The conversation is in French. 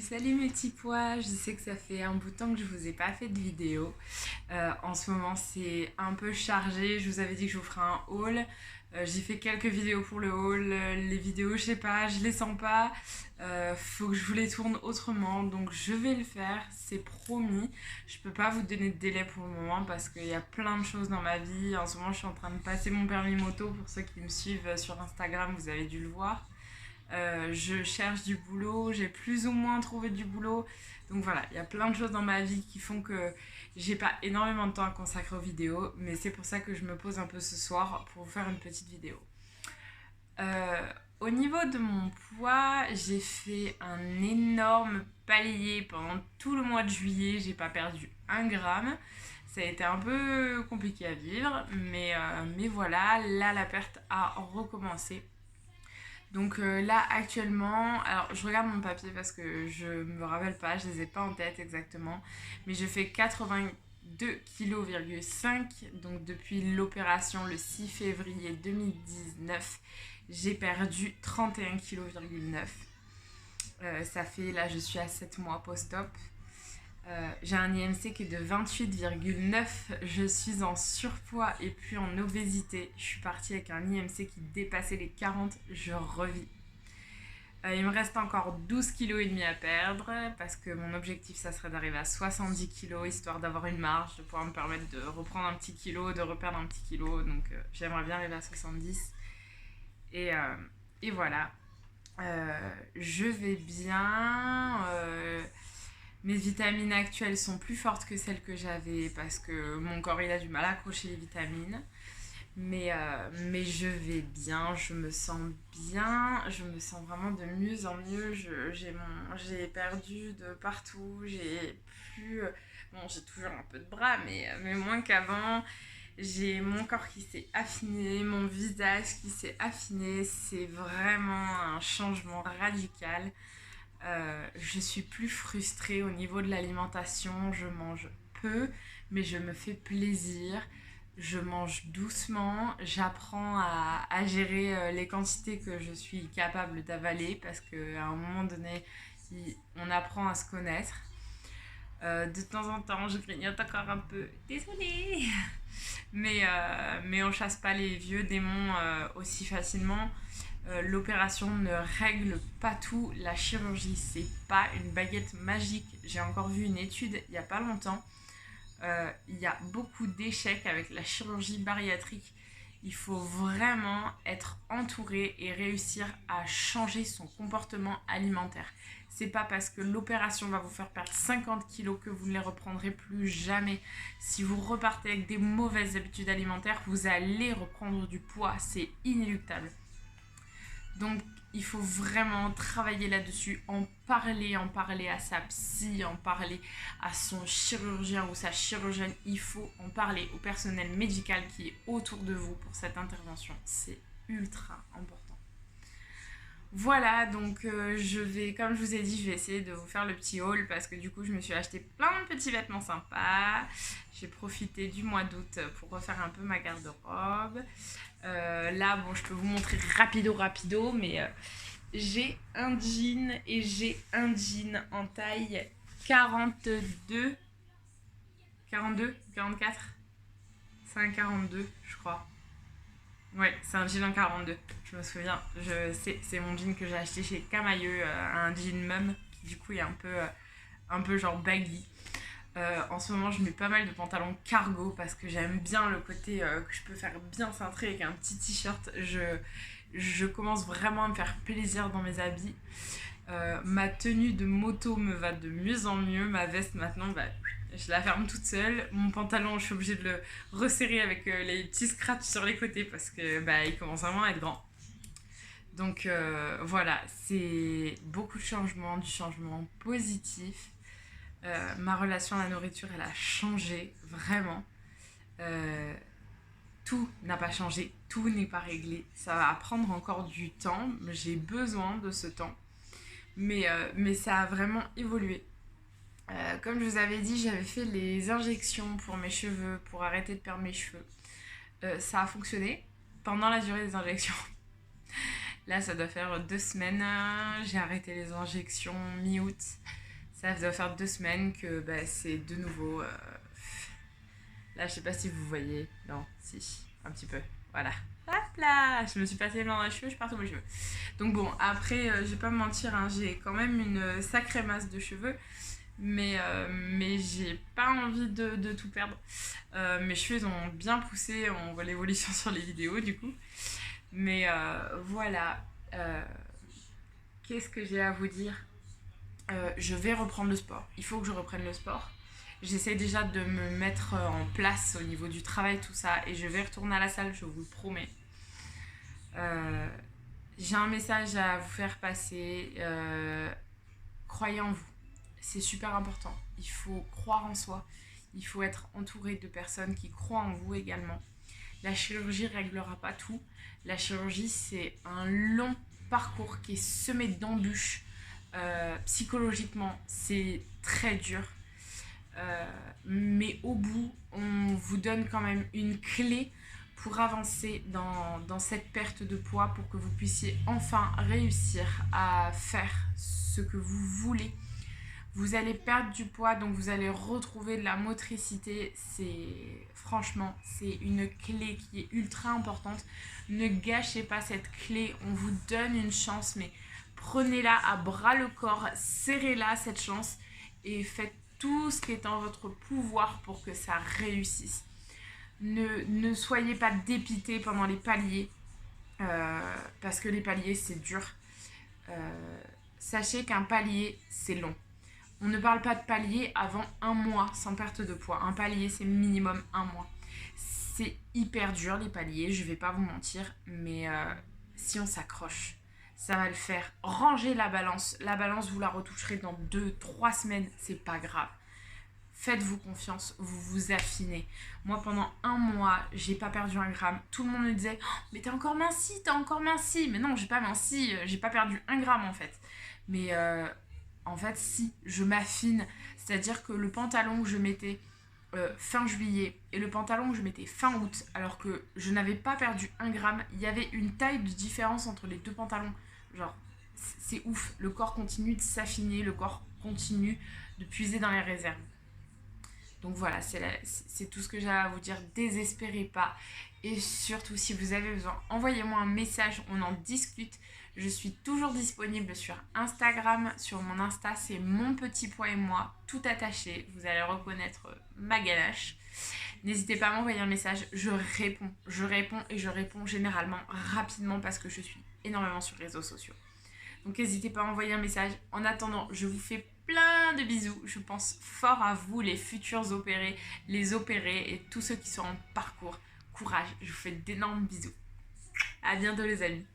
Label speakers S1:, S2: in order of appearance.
S1: Salut mes petits pois, je sais que ça fait un bout de temps que je vous ai pas fait de vidéo. En ce moment c'est un peu chargé, je vous avais dit que je vous ferais un haul. J'ai fait quelques vidéos pour le haul, les vidéos je sais pas, je les sens pas. Faut que je vous les tourne autrement, donc je vais le faire, c'est promis. Je peux pas vous donner de délai pour le moment parce qu'il y a plein de choses dans ma vie. En ce moment je suis en train de passer mon permis moto, pour ceux qui me suivent sur Instagram vous avez dû le voir. Je cherche du boulot, j'ai plus ou moins trouvé du boulot. Donc voilà, il y a plein de choses dans ma vie qui font que j'ai pas énormément de temps à consacrer aux vidéos, mais c'est pour ça que je me pose un peu ce soir pour vous faire une petite vidéo. Au niveau de mon poids, j'ai fait un énorme palier pendant tout le mois de juillet, j'ai pas perdu 1 gramme. Ça a été un peu compliqué à vivre, mais voilà, là la perte a recommencé. Donc là actuellement, alors je regarde mon papier parce que je me rappelle pas, je les ai pas en tête exactement, mais je fais 82,5 kg. Donc depuis l'opération le 6 février 2019, j'ai perdu 31,9 kg. Ça fait, là je suis à 7 mois post-op. J'ai un IMC qui est de 28,9. Je suis en surpoids et puis en obésité. Je suis partie avec un IMC qui dépassait les 40. Je revis. Il me reste encore 12,5 kg à perdre parce que mon objectif ça serait d'arriver à 70 kg histoire d'avoir une marge, de pouvoir me permettre de reprendre un petit kilo, de reperdre un petit kilo. Donc j'aimerais bien arriver à 70. Et voilà. Je vais bien. Mes vitamines actuelles sont plus fortes que celles que j'avais parce que mon corps il a du mal à accrocher les vitamines. Mais je vais bien, je me sens bien, je me sens vraiment de mieux en mieux. J'ai perdu de partout, j'ai plus. Bon, j'ai toujours un peu de bras, mais moins qu'avant. J'ai mon corps qui s'est affiné, mon visage qui s'est affiné. C'est vraiment un changement radical. Je suis plus frustrée au niveau de l'alimentation. Je mange peu, mais je me fais plaisir. Je mange doucement. J'apprends à gérer les quantités que je suis capable d'avaler parce qu'à un moment donné, on apprend à se connaître. De temps en temps, je grignote encore un peu. Désolée. Mais on chasse pas les vieux démons aussi facilement. L'opération ne règle pas tout. La chirurgie, c'est pas une baguette magique. J'ai encore vu une étude il y a pas longtemps. Il y a beaucoup d'échecs avec la chirurgie bariatrique. Il faut vraiment être entouré et réussir à changer son comportement alimentaire. C'est pas parce que l'opération va vous faire perdre 50 kilos que vous ne les reprendrez plus jamais. Si vous repartez avec des mauvaises habitudes alimentaires, vous allez reprendre du poids. C'est inéluctable. Donc il faut vraiment travailler là-dessus, en parler à sa psy, en parler à son chirurgien ou sa chirurgienne. Il faut en parler au personnel médical qui est autour de vous pour cette intervention. C'est ultra important. Voilà, donc je vais, comme je vous ai dit, je vais essayer de vous faire le petit haul parce que du coup je me suis acheté plein de petits vêtements sympas. J'ai profité du mois d'août pour refaire un peu ma garde-robe. Là, bon, je peux vous montrer rapido, mais j'ai un jean et j'ai un jean en taille 42, 42, 44. C'est un 42, je crois. Ouais, c'est un jean en 42, je me souviens. C'est mon jean que j'ai acheté chez Camailleux, un jean mum qui du coup est un peu genre baggy. En ce moment, je mets pas mal de pantalons cargo parce que j'aime bien le côté que je peux faire bien cintré avec un petit t-shirt. Je commence vraiment à me faire plaisir dans mes habits. Ma tenue de moto me va de mieux en mieux. Ma veste maintenant, je la ferme toute seule. Mon pantalon, je suis obligée de le resserrer avec les petits scratchs sur les côtés parce que il commence vraiment à être grand. Donc voilà, c'est beaucoup de changements, du changement positif. Ma relation à la nourriture, elle a changé, vraiment. Tout n'a pas changé, tout n'est pas réglé. Ça va prendre encore du temps, j'ai besoin de ce temps. Mais ça a vraiment évolué. Comme je vous avais dit, j'avais fait les injections pour mes cheveux, pour arrêter de perdre mes cheveux. Ça a fonctionné pendant la durée des injections. Là, ça doit faire 2 semaines. J'ai arrêté les injections mi-août. Ça doit faire 2 semaines que c'est de nouveau. Là, je sais pas si vous voyez. Non, si, un petit peu. Voilà. Hop là, je me suis passé les mains dans les cheveux, je pars tous mes cheveux. Donc bon, après, je vais pas me mentir, hein, j'ai quand même une sacrée masse de cheveux. Mais j'ai pas envie de tout perdre. Mes cheveux ils ont bien poussé, on voit l'évolution sur les vidéos du coup. Mais voilà. Qu'est-ce que j'ai à vous dire? Je vais reprendre le sport. Il faut que je reprenne le sport. J'essaie déjà de me mettre en place au niveau du travail, tout ça. Et je vais retourner à la salle, je vous le promets. J'ai un message à vous faire passer. Croyez en vous. C'est super important. Il faut croire en soi. Il faut être entouré de personnes qui croient en vous également. La chirurgie ne réglera pas tout. La chirurgie, c'est un long parcours qui est semé d'embûches. Psychologiquement, c'est très dur. Mais au bout, on vous donne quand même une clé pour avancer dans cette perte de poids, pour que vous puissiez enfin réussir à faire ce que vous voulez. Vous allez perdre du poids, donc vous allez retrouver de la motricité. Franchement, c'est une clé qui est ultra importante. Ne gâchez pas cette clé, on vous donne une chance, mais prenez-la à bras le corps, serrez-la cette chance et faites tout ce qui est en votre pouvoir pour que ça réussisse. Ne soyez pas dépité pendant les paliers, parce que les paliers c'est dur. Sachez qu'un palier c'est long. On ne parle pas de palier avant 1 mois sans perte de poids. Un palier, c'est minimum 1 mois. C'est hyper dur les paliers, je vais pas vous mentir, mais si on s'accroche, ça va le faire. Rangez la balance. La balance, vous la retoucherez dans 2-3 semaines, c'est pas grave. Faites-vous confiance, vous vous affinez. Moi, pendant 1 mois, j'ai pas perdu 1 gramme. Tout le monde me disait oh, mais t'es encore minci. Mais non, j'ai pas minci, j'ai pas perdu 1 gramme en fait. Mais en fait, si, je m'affine. C'est-à-dire que le pantalon que je mettais fin juillet et le pantalon que je mettais fin août, alors que je n'avais pas perdu 1 gramme, il y avait une taille de différence entre les 2 pantalons. Genre, c'est ouf. Le corps continue de s'affiner, le corps continue de puiser dans les réserves. Donc voilà, c'est tout ce que j'ai à vous dire. Désespérez pas. Et surtout, si vous avez besoin, envoyez-moi un message, on en discute. Je suis toujours disponible sur Instagram. Sur mon Insta, c'est mon petit poids et moi, tout attaché. Vous allez reconnaître ma ganache. N'hésitez pas à m'envoyer un message. Je réponds généralement rapidement parce que je suis énormément sur les réseaux sociaux. Donc n'hésitez pas à envoyer un message. En attendant, je vous fais plein de bisous. Je pense fort à vous, les futurs opérés, les opérés et tous ceux qui sont en parcours. Courage, je vous fais d'énormes bisous. À bientôt les amis.